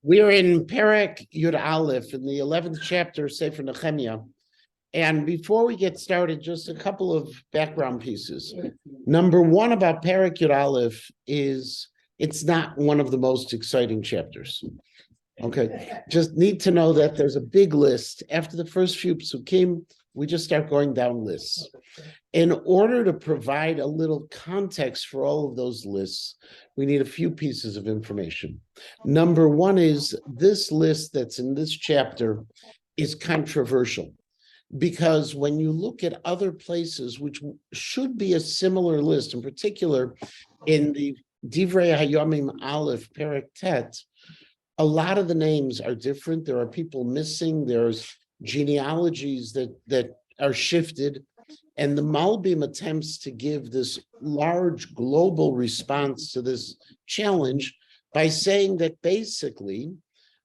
We are in Perek Yud Aleph in the 11th chapter, Sefer Nechemia. And before we get started, just a couple of background pieces. Number one about Perek Yud Aleph is it's not one of the most exciting chapters. Okay, just need to know that there's a big list. After the first few psukim, we just start going down lists. In order to provide a little context for all of those lists, we need a few pieces of information. Number one is this list that's in this chapter is controversial because when you look at other places, which should be a similar list, in particular in the Divrei Hayomim Aleph Perek Tet, a lot of the names are different. There are people missing. There's genealogies that are shifted. And the Malbim attempts to give this large global response to this challenge by saying that basically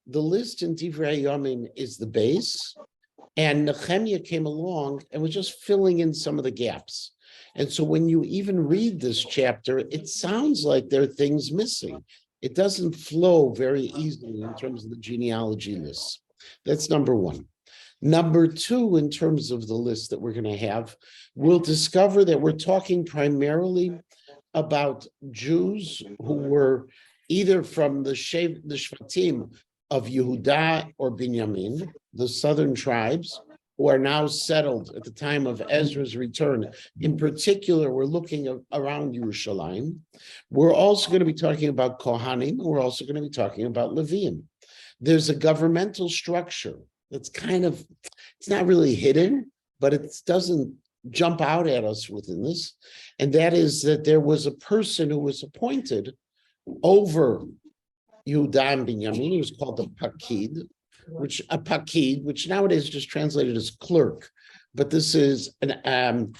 the list in Divrei Hayomim is the base, and Nechemia came along and was just filling in some of the gaps. And so when you even read this chapter, it sounds like there are things missing. It doesn't flow very easily in terms of the genealogy lists. That's number one. Number two, in terms of the list that we're going to have, we'll discover that we're talking primarily about Jews who were either from the Shvatim of Yehuda or Binyamin, the southern tribes, who are now settled at the time of Ezra's return. In particular, we're looking around Yerushalayim. We're also going to be talking about Kohanim. We're also going to be talking about Leviim. There's a governmental structure that's it's not really hidden, but it doesn't jump out at us within this. And that is that there was a person who was appointed over Yehuda and Binyamin. He was called the Pakid, which nowadays is just translated as clerk, but this is an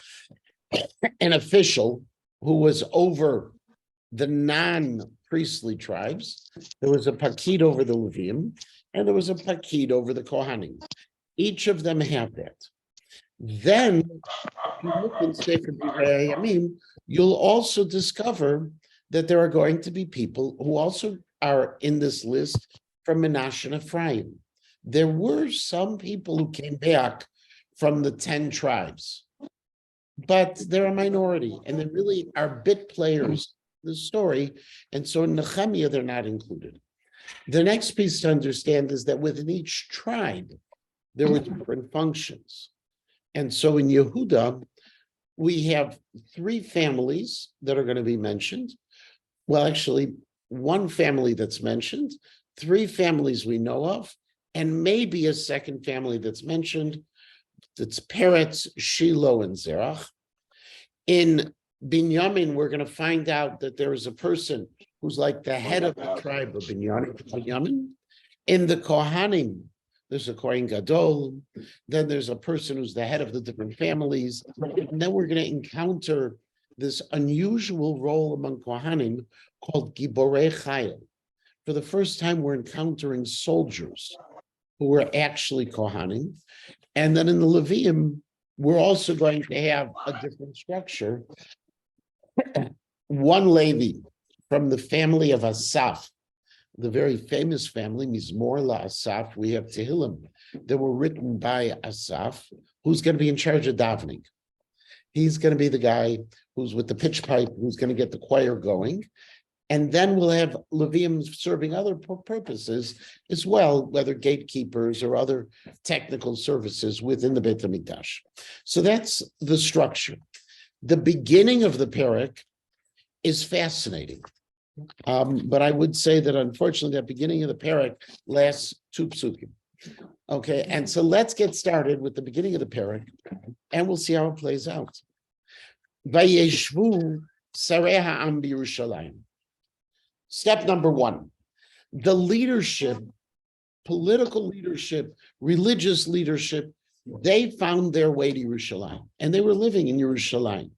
official who was over the non-priestly tribes. There was a Pakid over the Leviim, and there was a Pakid over the Kohanim. Each of them have that. Then, if you look in Sefer Divrei Hayomim, you'll also discover that there are going to be people who also are in this list from Menashe and Ephraim. There were some people who came back from the 10 tribes, but they're a minority, and they really are bit players in the story, and so in Nechemia, they're not included. The next piece to understand is that within each tribe, there were different functions. And so in Yehuda, we have 3 families that are going to be mentioned. Well, actually, 1 family that's mentioned, 3 families we know of, and maybe a second family that's mentioned. It's Peretz, Shiloh, and Zerach. In Binyamin, we're going to find out that there is a person who's like the head of the tribe of Binyamin. In the Kohanim, there's a Kohen Gadol. Then there's a person who's the head of the different families. And then we're going to encounter this unusual role among Kohanim called Giborei Chayil. For the first time, we're encountering soldiers who were actually Kohanim. And then in the Leviim, we're also going to have a different structure. One Levi from the family of Asaph, the very famous family, Mizmor LaAsaph. We have Tehillim that were written by Asaph, who's going to be in charge of davening. He's going to be the guy who's with the pitch pipe, who's going to get the choir going. And then we'll have Leviim serving other purposes as well, whether gatekeepers or other technical services within the Beit HaMikdash. So that's the structure. The beginning of the Perek is fascinating. But I would say that unfortunately, that beginning of the Perek lasts 2 psukim. Okay, and so let's get started with the beginning of the Perek, and we'll see how it plays out. Vayeshvu sarei ha'am b'Yerushalayim. Step number 1, the leadership, political leadership, religious leadership, they found their way to Yerushalayim, and they were living in Yerushalayim.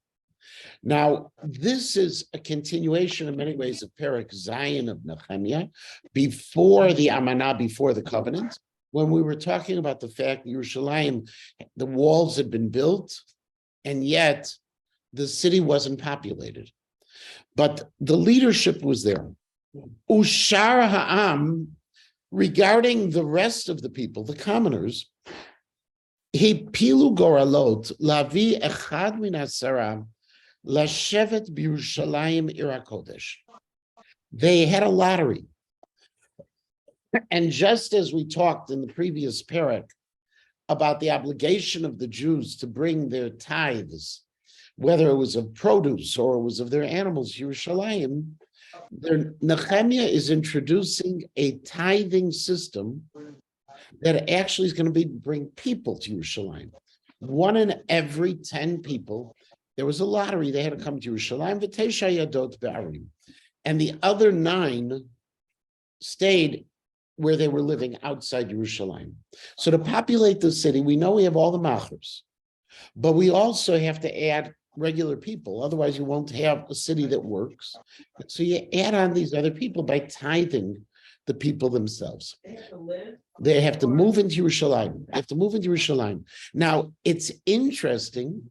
Now, this is a continuation in many ways of Perek Zayin of Nechemia, before the Amanah, before the covenant, when we were talking about the fact that Yerushalayim, the walls had been built, and yet the city wasn't populated. But the leadership was there. Ushar ha'am, regarding the rest of the people, the commoners, he pilu goralot lavi echad min asara lashevet b'Yerushalayim ir HaKodesh. They had a lottery. And just as we talked in the previous parak about the obligation of the Jews to bring their tithes, whether it was of produce or it was of their animals, Yerushalayim, Nechemia is introducing a tithing system that actually is going to bring people to Yerushalayim. 1 in every 10 people, there was a lottery, they had to come to Yerushalayim, v'tesha yadot be'arim. And the other 9 stayed where they were living outside Yerushalayim. So to populate the city, we know we have all the machers, but we also have to add regular people. Otherwise, you won't have a city that works. So you add on these other people by tithing the people themselves. They have to move into Yerushalayim. Now, it's interesting.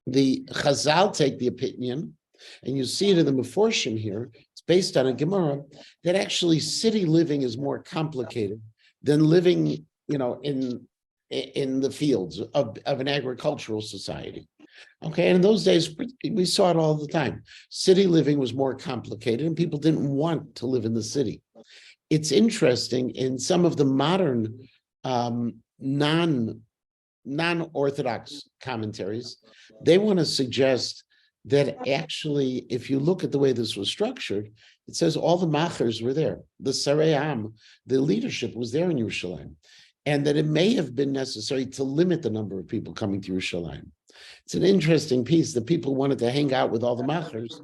The Chazal take the opinion, and you see it in the Meforshim here. It's based on a Gemara that actually city living is more complicated than living, in the fields of an agricultural society. Okay, and in those days, we saw it all the time. City living was more complicated, and people didn't want to live in the city. It's interesting, in some of the modern non-Orthodox commentaries, they want to suggest that actually, if you look at the way this was structured, it says all the machers were there. The Sarei Am, the leadership was there in Yerushalayim, and that it may have been necessary to limit the number of people coming to Yerushalayim. It's an interesting piece that people wanted to hang out with all the machers,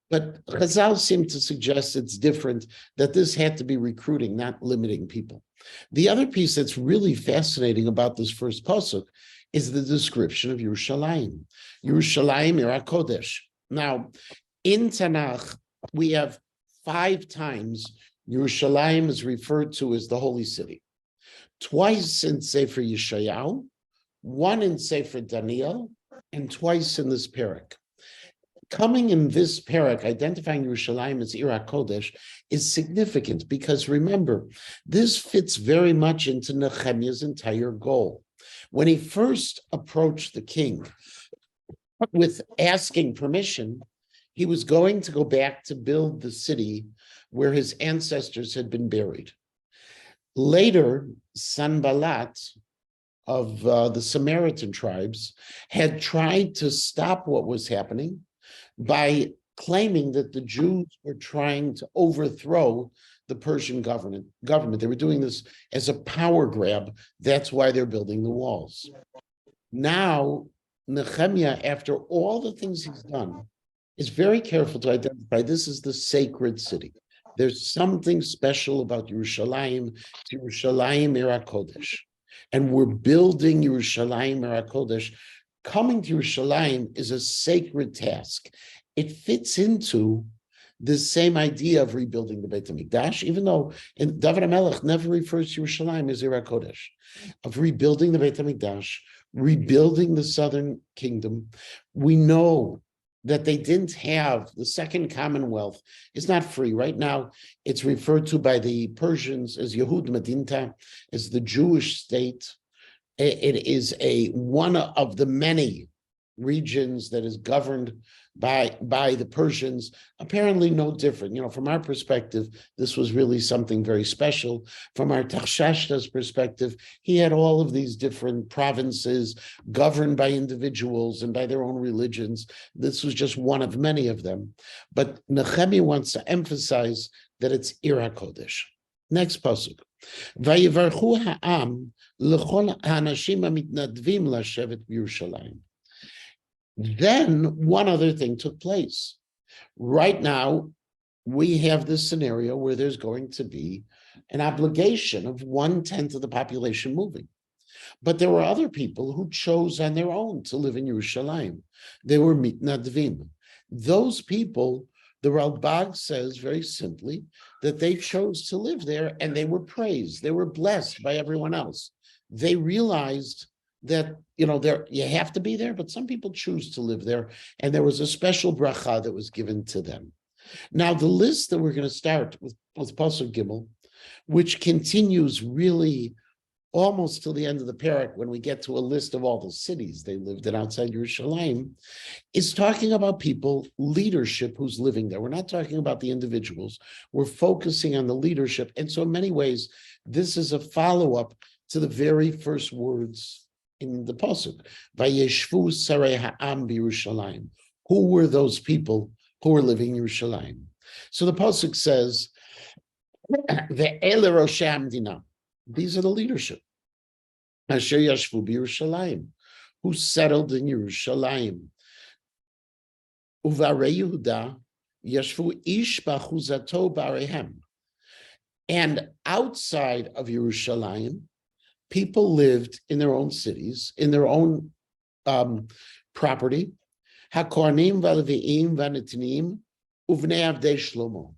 but Chazal seemed to suggest it's different, that this had to be recruiting, not limiting people. The other piece that's really fascinating about this first pasuk is the description of Yerushalayim. Yerushalayim ir HaKodesh. Now, in Tanakh, we have 5 times Yerushalayim is referred to as the holy city. Twice in Sefer Yeshayahu, 1 in Sefer Daniel, and twice in this parak. Coming in this parak, identifying Yerushalayim as Ir HaKodesh is significant because remember, this fits very much into Nechemia's entire goal. When he first approached the king with asking permission, he was going to go back to build the city where his ancestors had been buried. Later, Sanballat of the Samaritan tribes had tried to stop what was happening by claiming that the Jews were trying to overthrow the Persian government. They were doing this as a power grab. That's why they're building the walls. Now, Nechemia, after all the things he's done, is very careful to identify this is the sacred city. There's something special about Yerushalayim. It's Yerushalayim ir HaKodesh. And we're building Yerushalayim ir HaKodesh. Coming to Yerushalayim is a sacred task. It fits into the same idea of rebuilding the Beit HaMikdash, even though David HaMelech never refers to Yerushalayim as Ir HaKodesh, of rebuilding the Beit HaMikdash, rebuilding the southern kingdom. We know that they didn't have the second Commonwealth. It's not free. Right now, it's referred to by the Persians as Yehud Medinta, as the Jewish state. It is one of the many regions that is governed by the Persians, apparently no different. From our perspective, this was really something very special. From our Tachshashta's perspective, he had all of these different provinces governed by individuals and by their own religions. This was just one of many of them. But Nechemia wants to emphasize that it's Ir HaKodesh. Next pasuk. Vayivarchu ha'am l'chol ha'anashim ha'mitnadvim lashevet b'Yerushalayim. Then one other thing took place. Right now, we have this scenario where there's going to be an obligation of 1/10 of the population moving. But there were other people who chose on their own to live in Yerushalayim. They were mitnadvim. Those people, the Ralbag says very simply that they chose to live there and they were praised. They were blessed by everyone else. They realized that, you have to be there, but some people choose to live there. And there was a special bracha that was given to them. Now, the list that we're going to start with Pasuk Gimel, which continues really almost till the end of the parak when we get to a list of all the cities they lived in outside Yerushalayim, is talking about people, leadership who's living there. We're not talking about the individuals. We're focusing on the leadership. And so in many ways, this is a follow-up to the very first words in the Pasuk. Vayeshvu sarei ha'am b'Yerushalayim. Who were those people who were living in Yerushalayim? So the Pasuk says, Ve'ele roshei hamdina. These are the leadership. Asher yashvu b'Yerushalayim, who settled in Yerushalayim. Uvarei Yehuda yashvu ish b'achuzato b'areihem. And outside of Yerushalayim, people lived in their own cities, in their own property. HaKohanim v'Aleviim v'Netinim uvnei avdei Shlomo.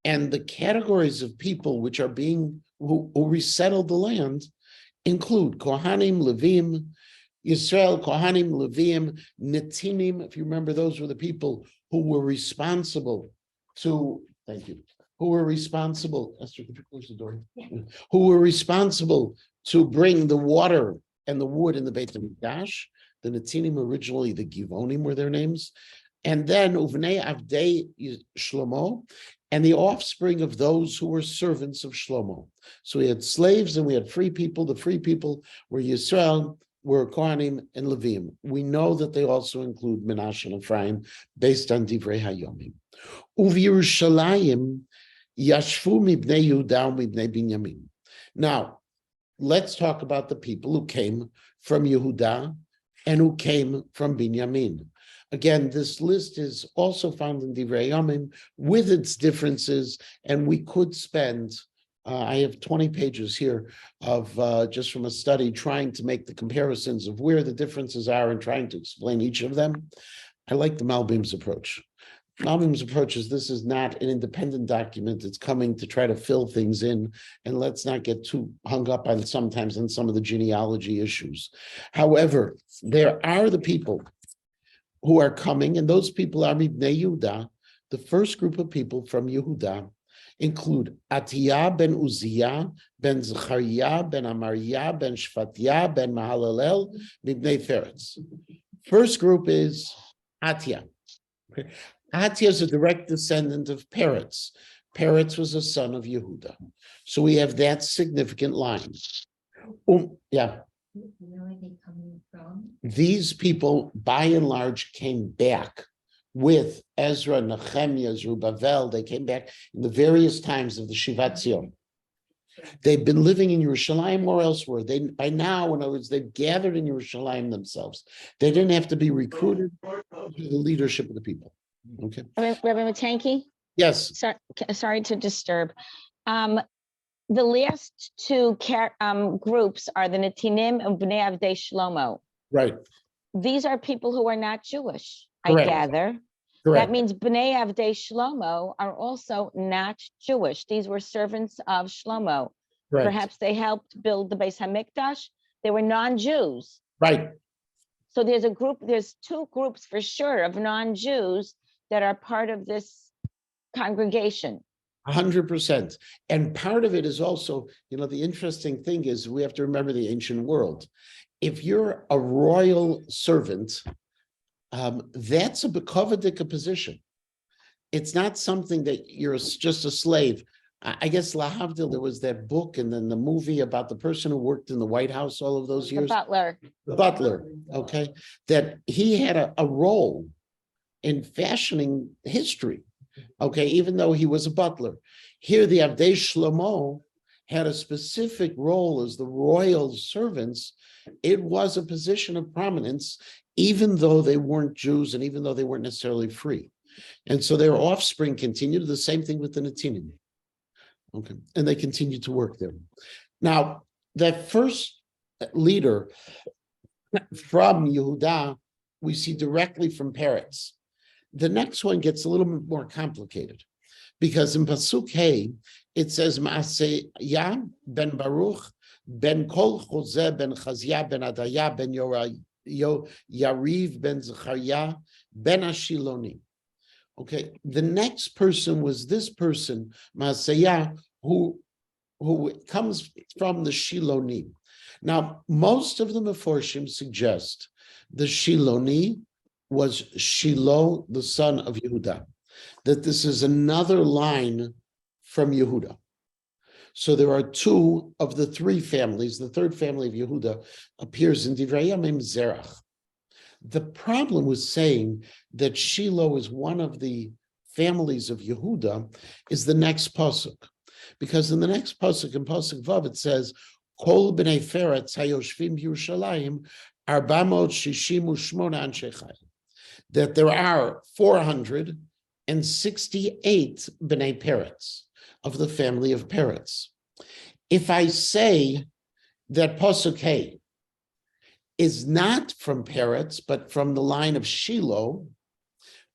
And the categories of people which are being who resettled the land include Kohanim, Levim, Yisrael, Kohanim, Levim, Netinim. If you remember, those were the people who were responsible to, thank you, who were responsible, Esther, could you close the door? Yeah. Who were responsible to bring the water and the wood in the Beit HaMikdash. The Netinim, originally the Givonim were their names. And then Uvnei Avdei Shlomo, and the offspring of those who were servants of Shlomo. So we had slaves and we had free people. The free people were Yisrael, were Kohanim and Levim. We know that they also include Menashe and Ephraim based on Divrei Hayomim. Uv'Yerushalayim yashvu mibnei Yehuda mibnei Binyamin. Now, let's talk about the people who came from Yehuda and who came from Binyamin. Again, this list is also found in Divrei Yomim with its differences, and we could spend, I have 20 pages here of just from a study trying to make the comparisons of where the differences are and trying to explain each of them. I like the Malbim's approach. Malbim's approach is this is not an independent document. It's coming to try to fill things in, and let's not get too hung up on sometimes on some of the genealogy issues. However, there are the people who are coming, and those people are Mibnei Yehuda. The first group of people from Yehuda include Atiyah ben Uzziah, ben Zechariah, ben Amariah, ben Shfatiyah, ben Mahalalel, Mibnei Feretz. First group is Atiyah. Atiyah is a direct descendant of Peretz. Peretz was a son of Yehuda. So we have that significant line. Yeah. Where are they coming from? These people, by and large, came back with Ezra, Nechemia, Zerubbabel. They came back in the various times of the Shivat Zion. They've been living in Yerushalayim or elsewhere. They, by now, in other words, they've gathered in Yerushalayim themselves. They didn't have to be recruited to the leadership of the people. Okay. Rabbi Matanki? Yes. Sorry to disturb. The last two groups are the Netinim and Bnei Avdei Shlomo. Right. These are people who are not Jewish, Correct. I gather. Correct. That means Bnei Avdei Shlomo are also not Jewish. These were servants of Shlomo. Right. Perhaps they helped build the Beis HaMikdash. They were non-Jews. Right. So there's two groups for sure of non-Jews that are part of this congregation. 100%. And part of it is also, the interesting thing is we have to remember the ancient world. If you're a royal servant, that's a bekovadika position. It's not something that you're just a slave. I guess Lahavdil, there was that book and then the movie about the person who worked in the White House all of those years. The butler. The butler, okay, that he had a role in fashioning history. Okay, even though he was a butler. Here, the Avdei Shlomo had a specific role as the royal servants. It was a position of prominence, even though they weren't Jews and even though they weren't necessarily free. And so their offspring continued. The same thing with the Netinim. Okay, and they continued to work there. Now, that first leader from Yehuda, we see directly from Peretz. The next one gets a little bit more complicated because in Pasuk Hey, it says Maaseiah ben Baruch ben Kol Chozeh ben Chazia ben Adaya ben Yariv ben Zechariah ben Ashiloni. Okay, the next person was this person, Masayah, who comes from the Shiloni. Now, most of the Meforshim suggest the Shiloni was Shiloh, the son of Yehuda, that this is another line from Yehuda. So there are two of the three families. The third family of Yehuda appears in Divrei Yamim Zerach. The problem with saying that Shiloh is one of the families of Yehuda is the next pasuk, because in the next pasuk, in pasuk Vav, it says, "Kol b'nei Feretz hayoshvim b'Yerushalayim 468 anshe chayil," that there are 468 b'nei Peretz of the family of Peretz. If I say that pasuk Hey is not from Peretz, but from the line of Shiloh,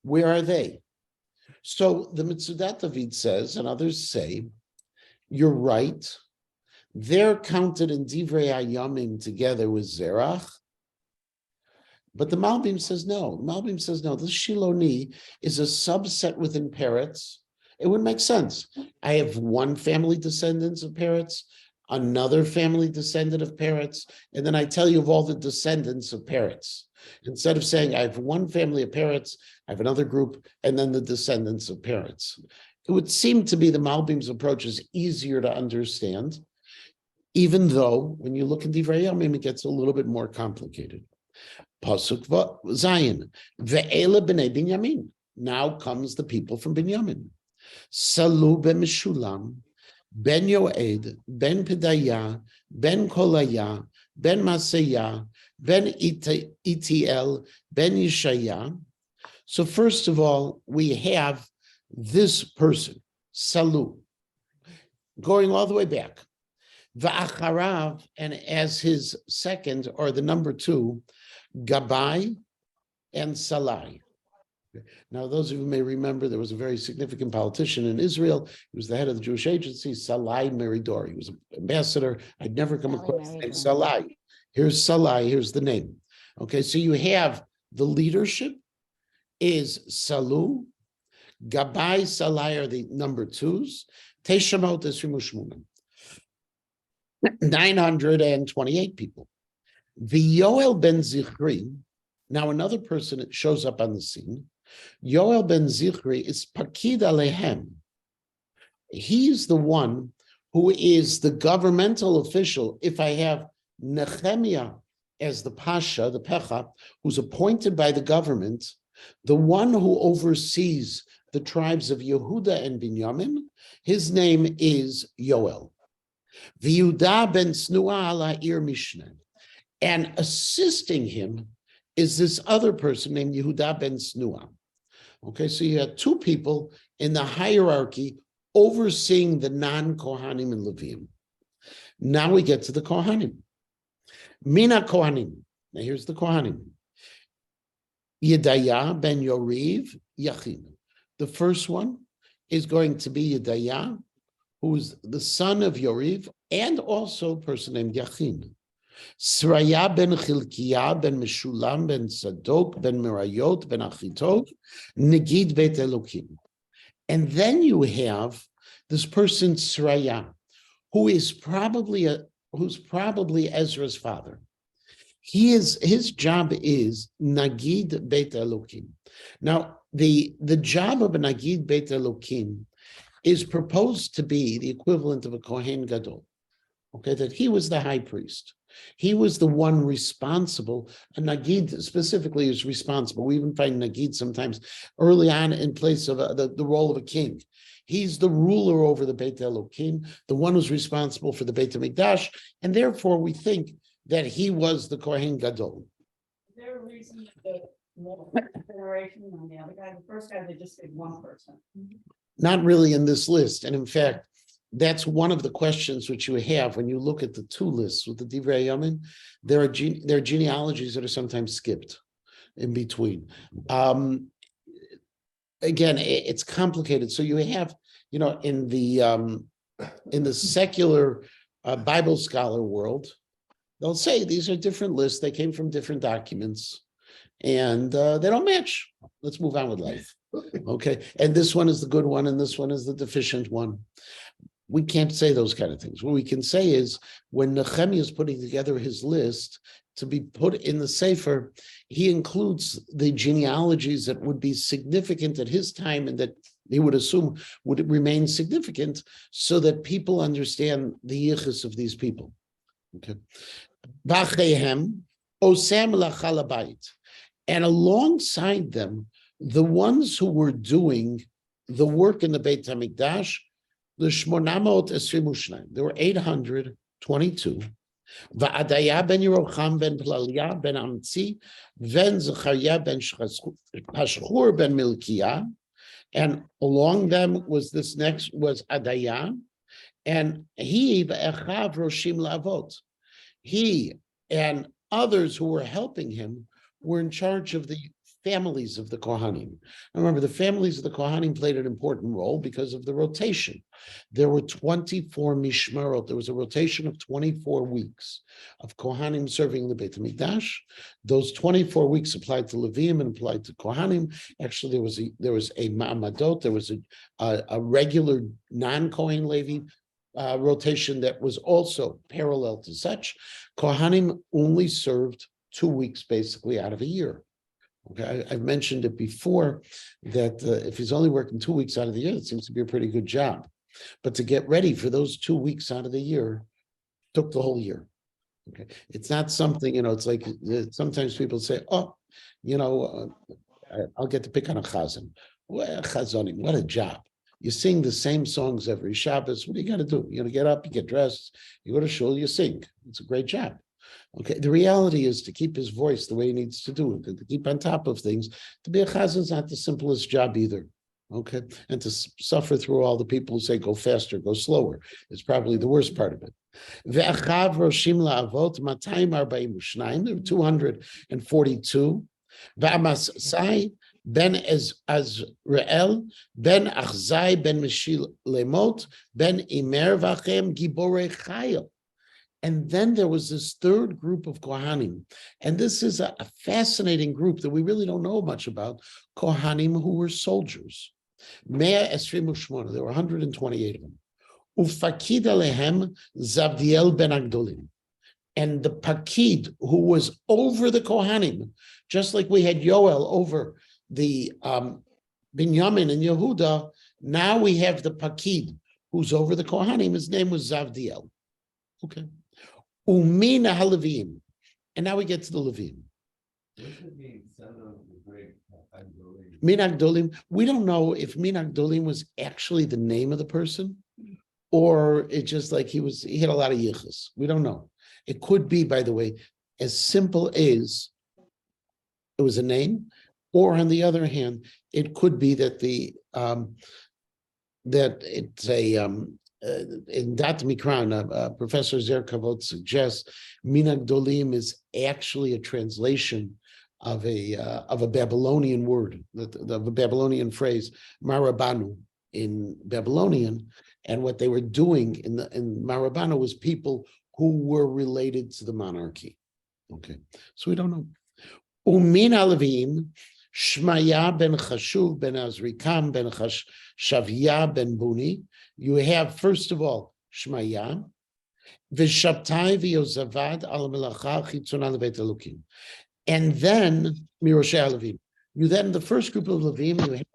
where are they? So the Mitzudat David says, and others say, you're right. They're counted in Divrei Hayamim together with Zerach. But the Malbim says no. The Malbim says no. This Shiloni is a subset within Peretz. It would make sense. I have one family descendants of Peretz, another family descendant of Peretz, and then I tell you of all the descendants of Peretz. Instead of saying I have one family of Peretz, I have another group, and then the descendants of Peretz. It would seem to be the Malbim's approach is easier to understand, even though when you look at Divrei Yamim, it gets a little bit more complicated. Pasuk Zayin, ve'ele b'nei Binyamin. Now comes the people from Binyamin. Salu ben Meshulam, ben Yoed, ben Pedaya, ben Kolaya, ben Masaya, ben Itiel, ben Yishaya. So first of all, we have this person, Salu, going all the way back. Va'acharav, and as his second, or the number two, Gabai and Salai. Now, those of you may remember there was a very significant politician in Israel. He was the head of the Jewish agency, Salai Meridor. He was an ambassador. I'd never come across the name Salai. Here's Salai, here's the name. Okay, so you have the leadership is Salu, Gabai, Salai are the number twos, Teshamot Esrimushmunam. 928 people. The Yoel ben Zichri, now another person that shows up on the scene, Yoel ben Zichri is Pakid Alehem. He's the one who is the governmental official. If I have Nechemia as the Pasha, the Pecha, who's appointed by the government, the one who oversees the tribes of Yehuda and Binyamin, his name is Yoel. V'Yehuda ben Snua ala Ir Mishne. And assisting him is this other person named Yehuda ben Snua. Okay, so you have two people in the hierarchy overseeing the non-Kohanim and Levim. Now we get to the Kohanim. Mina Kohanim. Now here's the Kohanim. Yedaya ben Yoriv Yachin. The first one is going to be Yedaya, who is the son of Yoriv, and also a person named Yachin. Sraya ben Chilkiah ben Meshulam ben Sadok ben Merayot ben Achitov, Negid Bet Elokim. And then you have this person Sraya, who's probably Ezra's father. His job is Nagid Beit Elokim. Now, the job of a Nagid Beit Elokim is proposed to be the equivalent of a Kohen Gadol. Okay, that he was the high priest. He was the one responsible, and Nagid specifically is responsible. We even find Nagid sometimes early on in place of the role of a king. He's the ruler over the Beit Elokim, the one who's responsible for the Beit HaMikdash, and therefore we think that he was the Kohen Gadol. Is there a reason that more generation on the other guy? The first guy, they just said one person. Not really in this list, and in fact, that's one of the questions which you have when you look at the two lists with the Divrei Yamin. There are genealogies that are sometimes skipped in between. Again, it's complicated. So you have, in the secular Bible scholar world, they'll say these are different lists. They came from different documents, and they don't match. Let's move on with life. Okay, and this one is the good one, and this one is the deficient one. We can't say those kind of things. What we can say is when Nechemia is putting together his list to be put in the Sefer, he includes the genealogies that would be significant at his time and that he would assume would remain significant so that people understand the yichus of these people. Okay. Vachehem osam lachal habayit. And alongside them, the ones who were doing the work in the Beit HaMikdash, the Shmonamot Esrimushnaim, there were 822. Va'adaya ben Yerocham ben Pelaliah ben Amtzi ben Zechariah ben Pashchur ben Milkiah, and along them was this next was Adaya, and he ve'echav roshim la'avot. He and others who were helping him were in charge of the families of the Kohanim. Remember, the families of the Kohanim played an important role because of the rotation. There were 24 mishmarot. There was a rotation of 24 weeks of Kohanim serving the Beit HaMikdash. Those 24 weeks applied to Levim and applied to Kohanim. Actually, there was a ma'amadot. There was a regular non-Kohen Levi rotation that was also parallel to such. Kohanim only served 2 weeks basically out of a year. Okay, I've mentioned it before that if he's only working 2 weeks out of the year, it seems to be a pretty good job. But to get ready for those 2 weeks out of the year took the whole year. Okay, it's not something, it's like sometimes people say, oh, I'll get to pick on a chazan. Well, chazanim, what a job. You sing the same songs every Shabbos. What do you got to do? You got to get up, you get dressed, you go to shul, you sing. It's a great job. Okay, the reality is to keep his voice the way he needs to do it, to keep on top of things. To be a chazan is not the simplest job either. Okay, and to suffer through all the people who say go faster, go slower is probably the worst part of it. Ve'achav roshim la'avot 242. There were 242. Ve'amasai ben Azrael ben Achzai ben Mishil Lemot ben Imer v'achem Giborei Chayil. And then there was this third group of Kohanim. And this is a fascinating group that we really don't know much about. Kohanim who were soldiers. Mea Esrim Ushmona, there were 128 of them. Ufakid alehem Zavdiel ben Agdolim. And the Pakid who was over the Kohanim, just like we had Yoel over the Binyamin and Yehuda, now we have the Pakid who's over the Kohanim. His name was Zavdiel. Okay. Umina haLevim, and now we get to the Levim. Min Agdolim. We don't know if Min Agdolim was actually the name of the person, or it's just like he had a lot of yichus. We don't know. It could be, by the way, as simple as it was a name, or on the other hand, it could be that that it's a in Dat Mikran, Professor Zer Kavod suggests Min Agdolim is actually a translation of a Babylonian word, of a Babylonian phrase, Marabanu in Babylonian, and what they were doing in Marabanu was people who were related to the monarchy. Okay, so we don't know. Umin Alevim, Shmaya ben Chashuv ben Azrikam ben Shavia ben Buni. You have, first of all, Shmaya, V'shabtai v'yozavad al melacha chitzona levet Elokim. And then, Miroshei Levim. You then, the first group of Levim, you have,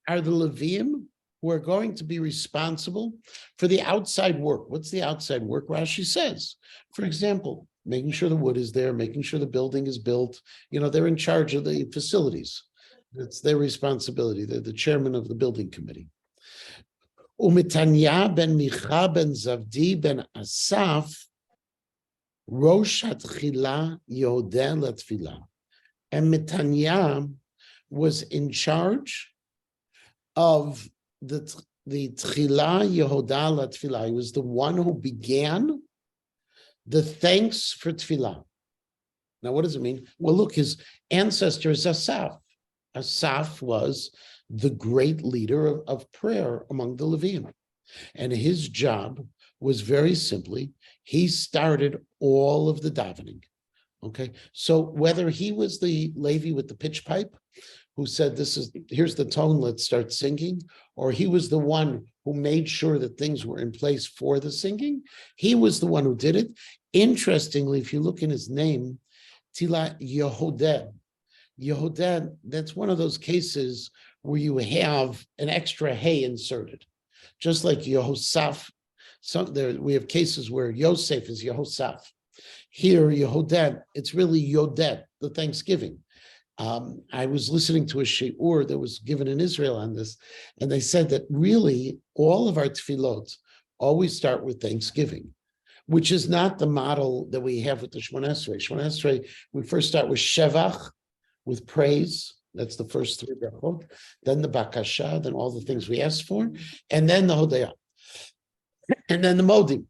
are the Levim who are going to be responsible for the outside work. What's the outside work? Rashi says, for example, making sure the wood is there, making sure the building is built. They're in charge of the facilities. It's their responsibility. They're the chairman of the building committee. Umitanya ben Micha ben Zavdi ben Asaf, Rosh Hatchila Yodeh Latfilah. And Mitanya was in charge of the Tchila Yehodah Latfilah. He was the one who began the thanks for Tfilah. Now, what does it mean? Well, look, his ancestor is Asaph. Asaph was the great leader of prayer among the Levim. And his job was very simply, he started all of the davening. Okay, so whether he was the Levi with the pitch pipe who said, here's the tone, let's start singing, or he was the one who made sure that things were in place for the singing, he was the one who did it. Interestingly, if you look in his name, Tila Yehodeh, Yehodeh, that's one of those cases where you have an extra hey inserted, just like Yehosaph. We have cases where Yosef is Yehosaph. Here, Yehodeh, it's really Yodeh, the Thanksgiving. I was listening to a shiur that was given in Israel on this, and they said that really all of our tefillot always start with Thanksgiving, which is not the model that we have with the Shemona Esrei. Shemona Esrei, we first start with Shevach, with praise. That's the first three brachot. Then the Bakasha, then all the things we ask for, and then the Hodayah, and then the Modim.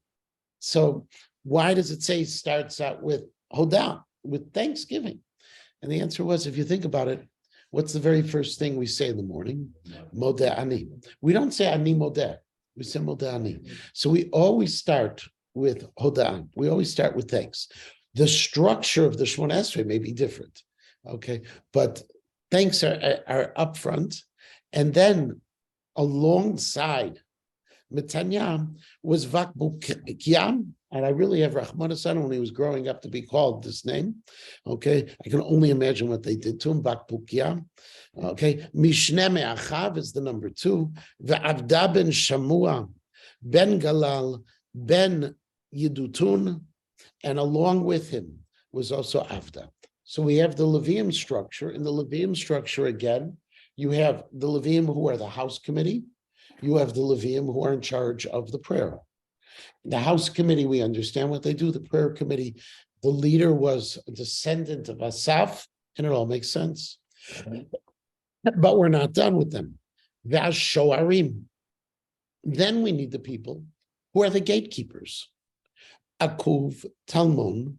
So why does it say starts out with Hodah, with Thanksgiving? And the answer was, if you think about it, what's the very first thing we say in the morning? Modeh ani. We don't say ani modeh. We say modeh ani. So we always start with Hodah. We always start with thanks. The structure of the Shemona Esrei may be different, okay? But thanks are up front. And then alongside Metanya was Vakbukiam, and I really have Rahman Hassan when he was growing up to be called this name. Okay, I can only imagine what they did to him. Vakbukiam. Okay, Mishne Me'achav is the number 2. Ve'avda ben Shamua, ben Galal, ben Yidutun, and along with him was also Avda. So we have the Levium structure. In the Levium structure again, you have the Levium who are the house committee. You have the Levium who are in charge of the prayer. The house committee, we understand what they do. The prayer committee, the leader was a descendant of Asaph, and it all makes sense. But we're not done with them. V'as shoarim. Then we need the people who are the gatekeepers. Akuv, Talmon,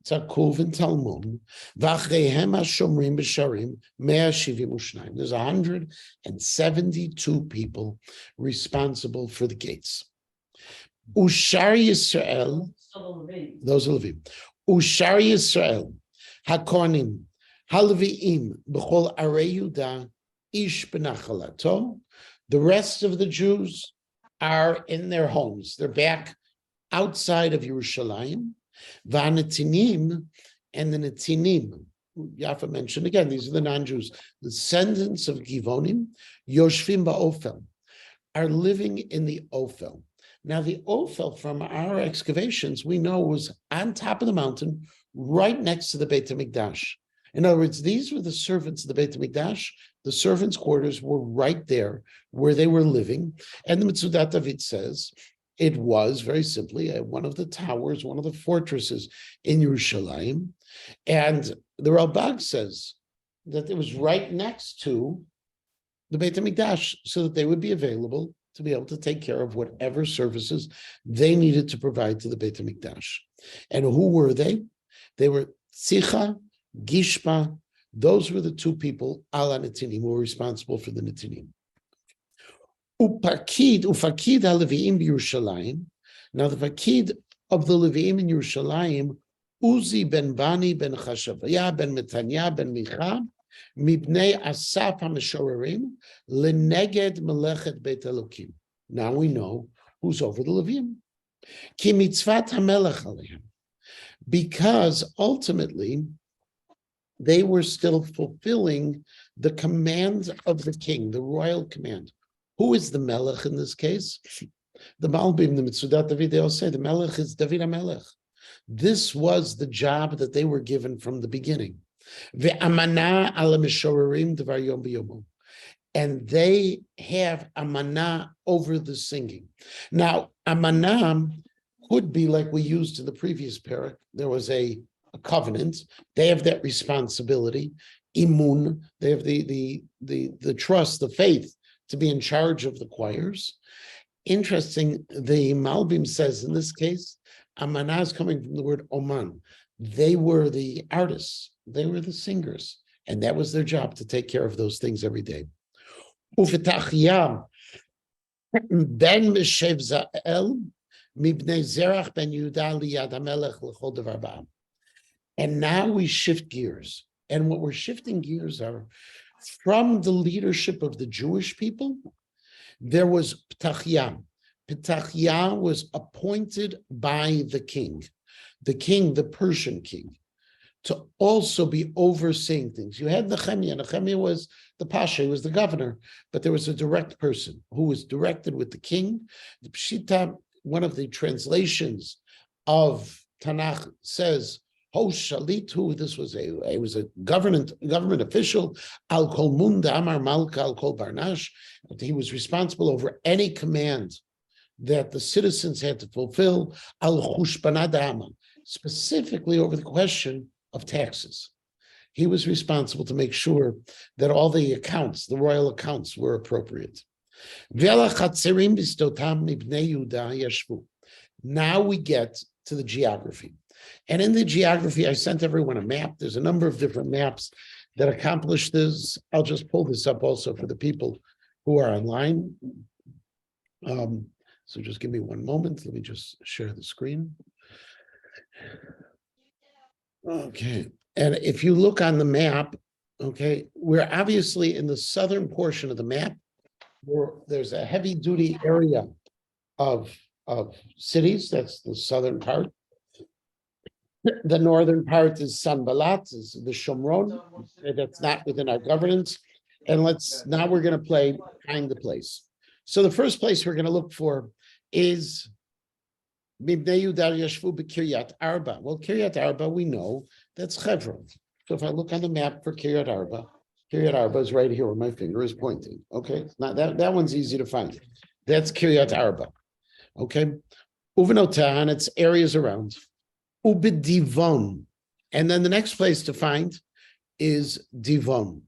Akuv and Talmon. V'achreihem hashomrim b'sharim 172. There's 172 people responsible for the gates. Ushar Yisrael, those are Levim. Ushar Yisrael, Hakonim, Halviim, B'chol Arei Yudah, Ish B'nachalato. The rest of the Jews are in their homes. They're back outside of Yerushalayim. V'anetinim, and the Netinim, Yafa mentioned again, these are the non-Jews, the descendants of Givonim, Yoshvim Ba'ofel, are living in the Ophel. Now, the Ophel from our excavations, we know was on top of the mountain, right next to the Beit HaMikdash. In other words, these were the servants of the Beit HaMikdash. The servants' quarters were right there where they were living. And the Mitzudat David says, it was very simply one of the towers, one of the fortresses in Yerushalayim. And the Ralbag says that it was right next to the Beit HaMikdash so that they would be available to be able to take care of whatever services they needed to provide to the Beit HaMikdash. And who were they? They were Tzicha, Gishpa. Those were the two people, Ala Netinim, who were responsible for the Netinim. Ufakid HaLeviim Yerushalayim. Now the Fakid of the Leviim in Yerushalayim, Uzi ben Bani ben Chashavaya ben Metanya ben Micha, Mibnei Asaf HaMeshorerim, Leneged Melechet Beit Elokim. Now we know who's over the Leviim. Ki mitzvat HaMelech Aleim. Because ultimately, they were still fulfilling the command of the king, the royal command. Who is the Melech in this case? The Malbim, the Mitzudat David, they all say the Melech is David HaMelech. This was the job that they were given from the beginning. Ve'amana ala mishorerim devar yom b'yomo. And they have amana over the singing. Now, amana could be like we used in the previous parak. There was a covenant. They have that responsibility. Imun, they have the trust, the faith to be in charge of the choirs. Interesting, the Malbim says in this case, amana is coming from the word oman. They were the artists, they were the singers, and that was their job to take care of those things every day. Ufetachia ben Meshev Zael mibnei Zerach ben Yehuda liyad hamelech l'chol devar ba'am. And now we shift gears. And what we're shifting gears are from the leadership of the Jewish people, there was Ptachya. Ptachya was appointed by the king, the Persian king, to also be overseeing things. You had Nechemia. Nechemia was the pasha, he was the governor, but there was a direct person who was directed with the king. The Pshita, one of the translations of Tanakh says, Ho Shalitu, this was a government official, Al Kol Munda Amar Malka Al Kol Barnash. He was responsible over any command that the citizens had to fulfill, Al Chushbana Dama, specifically over the question of taxes. He was responsible to make sure that all the accounts, the royal accounts, were appropriate. Now we get to the geography. And in the geography, I sent everyone a map. There's a number of different maps that accomplish this. I'll just pull this up also for the people who are online. So just give me one moment. Let me just share the screen. Okay. And if you look on the map, okay, we're obviously in the southern portion of the map, where there's a heavy duty area of cities. That's the southern part. The northern part is Sanballat, is the Shomron. That's not within our governance. And now we're going to play Find the Place. So the first place we're going to look for is Mibnei Yudar Yashvu b'Kiryat Arba. Well, Kiryat Arba, we know that's Hebron. So if I look on the map for Kiryat Arba is right here where my finger is pointing. Okay, now that one's easy to find. That's Kiryat Arba. Okay, Uvenotan and its areas around. Ubidivon, and then the next place to find is Divon.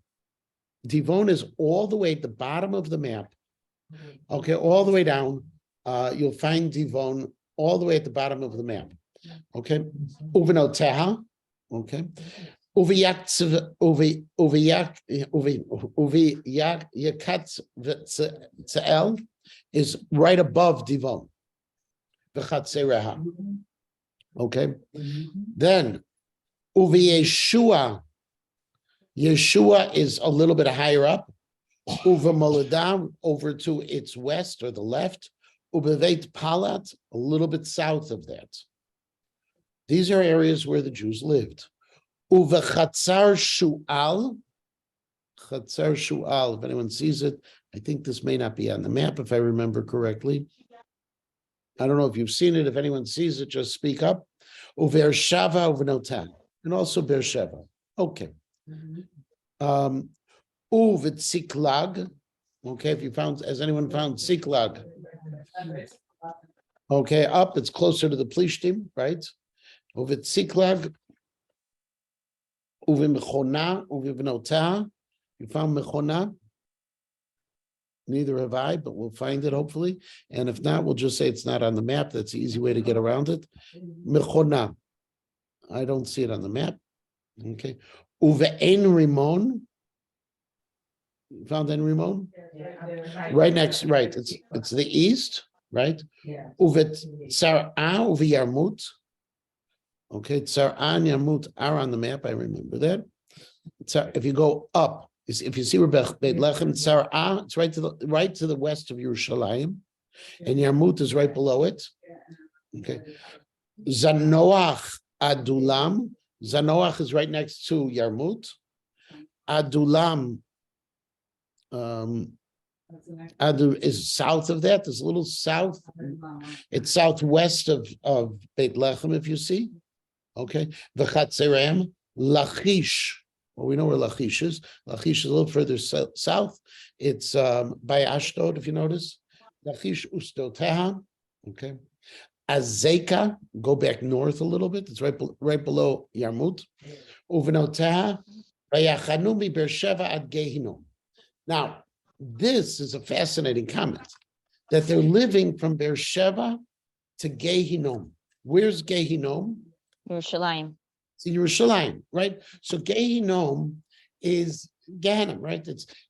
Divon is all the way at the bottom of the map. Okay, all the way down. You'll find Divon all the way at the bottom of the map. Okay, Uvenoteha. Okay, Uviyak is right above Divon. V'chatzereha. Okay, then Yeshua is a little bit higher up. Uva Moladam over to its west or the left. Ubeveit Palat a little bit south of that. These are areas where the Jews lived. Uva Chatzar Shu'al. Chatzar Shu'al. If anyone sees it, I think this may not be on the map if I remember correctly. I don't know if you've seen it. If anyone sees it, just speak up. Uver Shava Uvenotan, and also Beersheba. Okay. Uvet Siklag. Okay, if you found, has anyone found Siklag? Okay, up, it's closer to the Plishtim, right? Uvet Siklag. Uve Mechona, Uve Benotah. You found Mechona? Neither have I, but we'll find it hopefully. And if not, we'll just say it's not on the map. That's the easy way to get around it. Mechona. I don't see it on the map. Okay. Uve'en Rimon. You found En Rimon? Right next, right. It's the east, right? Uvet Tsar'a, Uve Yarmut. Okay, Tsar'a and Yarmut are on the map. I remember that. If you go up, if you see where Beit Lechem, Tsar'a, it's right to the west of Yerushalayim, and Yarmut is right below it. Okay, Zanoach Adulam. Zanoach is right next to Yarmut. Adulam is south of that. There's a little south. It's southwest of Beit Lechem, if you see. Okay, V'chatzerem Lachish. Well, we know where Lachish is. Lachish is a little further south. It's by Ashdod, if you notice. Lachish Ustoteha. Okay. Azeka, go back north a little bit. It's right below Yarmut. Uvenoteha. Vayachanumi Beersheva ad Gehinom. Now, this is a fascinating comment that they're living from Beersheva to Gehinom. Where's Gehinom? Yerushalayim. It's in Yerushalayim, right? So Gehinom is Gehenna, right?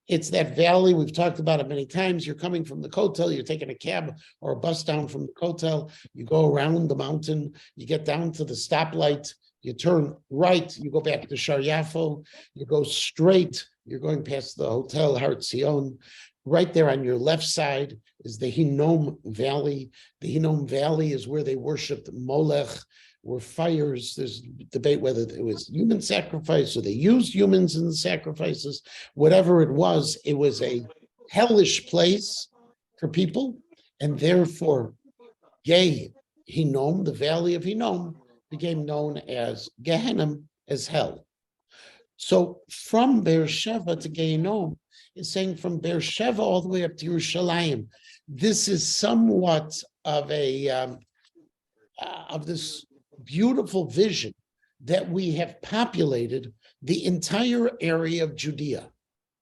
It's that valley. We've talked about it many times. You're coming from the Kotel, you're taking a cab or a bus down from the Kotel, you go around the mountain, you get down to the stoplight you turn right, you go back to Shar Yafo, you go straight, you're going past the Hotel Har Zion. Right there on your left side is the Hinnom Valley. The Hinnom Valley is where they worshipped Molech, where fires, there's debate whether it was human sacrifice or they used humans in the sacrifices. Whatever it was a hellish place for people, and therefore Gay Hinnom, the Valley of Hinnom, became known as Gehenna, as hell. So from Beersheba to Gehinnom is saying from Beersheba all the way up to Yerushalayim. This is somewhat of a of this beautiful vision that we have populated the entire area of Judea.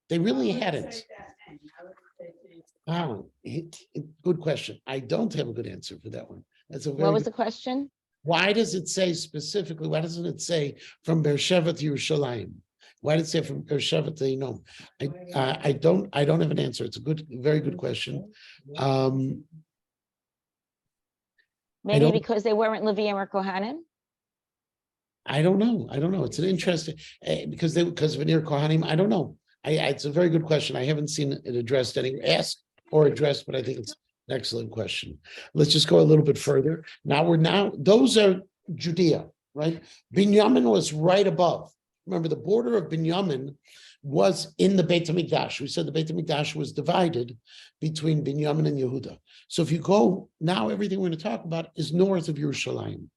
They really hadn't. Good question. I don't have a good answer for that one. That's a very What was good, the question? why does it say specifically, why doesn't it say from Beersheba to Yerushalayim? Why did it say from Beersheba to Hinnom? I don't have an answer. It's a very good question. Maybe don't- because they weren't Levium or Kohanim? I don't know. It's an interesting because of Veneer Kohanim. I don't know. It's a very good question. I haven't seen it addressed asked or addressed, but I think it's an excellent question. Let's just go a little bit further. Those are Judea, right? Binyamin was right above. Remember, the border of Binyamin was in the Beit HaMikdash. We said the Beit HaMikdash was divided between Binyamin and Yehuda. So if you go now, everything we're going to talk about is north of Yerushalayim.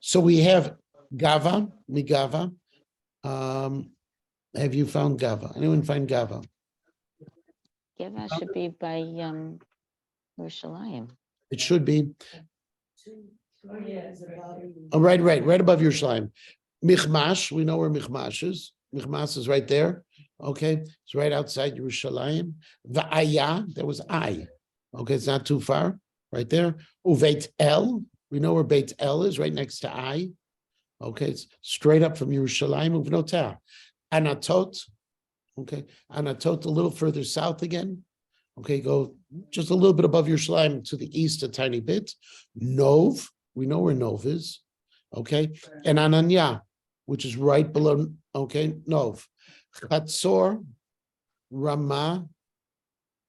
So we have Gava, Migava. Have you found Gava? Anyone find Gava? Giva should be by Yerushalayim. It should be. Oh, yeah, it's about. Oh, right above Yerushalayim. Michmash, we know where Michmash is. Michmash is right there. Okay, it's right outside Yerushalayim. Va'aya, there was I. Okay, it's not too far. Right there. Uveit El, we know where Beit El is, right next to I. Okay, it's straight up from Yerushalayim. Uvnotah. Anatot. Okay, Anatot a little further south again. Okay, go just a little bit above Yerushalayim to the east a tiny bit. Nov, we know where Nov is. Okay, and Ananya, which is right below, okay, Nov. Chatzor, Ramah,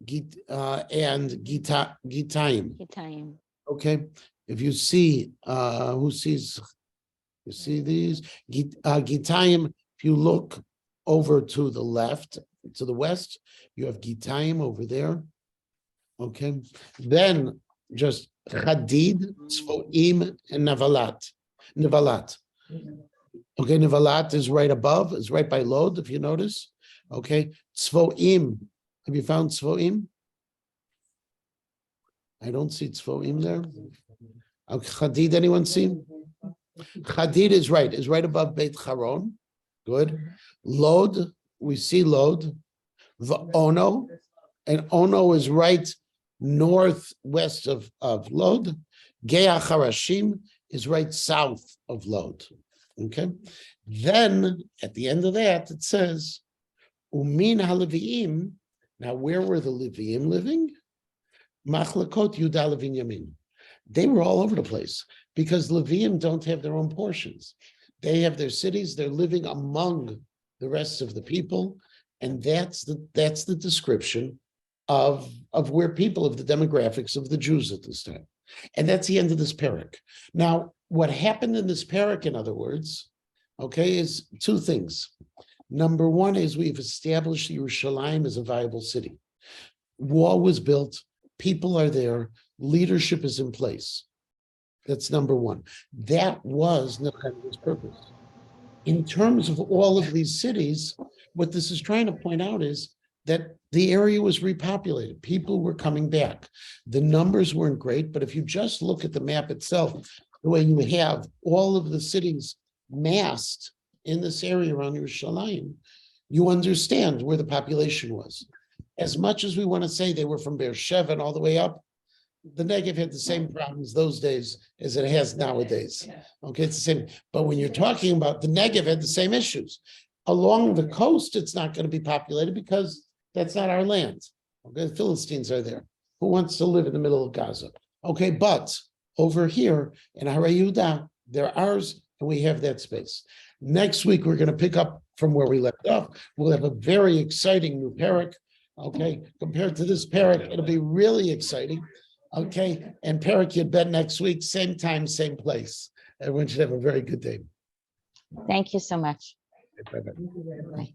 and Gitayim. Gitayim. Okay, if you see, who sees, you see these? Gitayim, if you look over to the left, to the west, you have Gitayim over there. Okay, then just Chadid, Tzvoim, and Nevalat. Okay, Nevalat is right above, is right by Lod, if you notice. Okay, Tzvoim. Have you found Tzvoim? I don't see Tzvoim there. Chadid, anyone see? Chadid is right above Beit Charon. Good. Lod, we see Lod. Ono, and Ono is right northwest of Lod. Gea Harashim is right south of Lod. Okay. Then at the end of that, it says, Umin HaLeviim. Now, where were the Leviim living? Machlekot Yuda Levinyamin. They were all over the place because Leviim don't have their own portions. They have their cities. They're living among the rest of the people, and that's the description of where people, of the demographics of the Jews at this time. And that's the end of this parak. Now, what happened in this parak, in other words, okay, is two things. Number one is we've established Yerushalayim as a viable city. Wall was built, people are there, leadership is in place. That's number one. That was Nechemiah's purpose. In terms of all of these cities, what this is trying to point out is that the area was repopulated. People were coming back. The numbers weren't great, but if you just look at the map itself, the way you have all of the cities massed in this area around Yerushalayim, you understand where the population was. As much as we want to say they were from Beersheba and all the way up, the Negev had the same problems those days as it has nowadays. Okay, it's the same. But when you're talking about the Negev had the same issues. Along the coast, it's not going to be populated because that's not our land. Okay, the Philistines are there. Who wants to live in the middle of Gaza? Okay, but over here in Har Yehuda, they're ours, and we have that space. Next week, we're going to pick up from where we left off. We'll have a very exciting new parak. Okay, compared to this parak, it'll be really exciting. Okay, and parak Yud Bet next week, same time, same place. Everyone should have a very good day. Thank you so much. Bye-bye. Bye.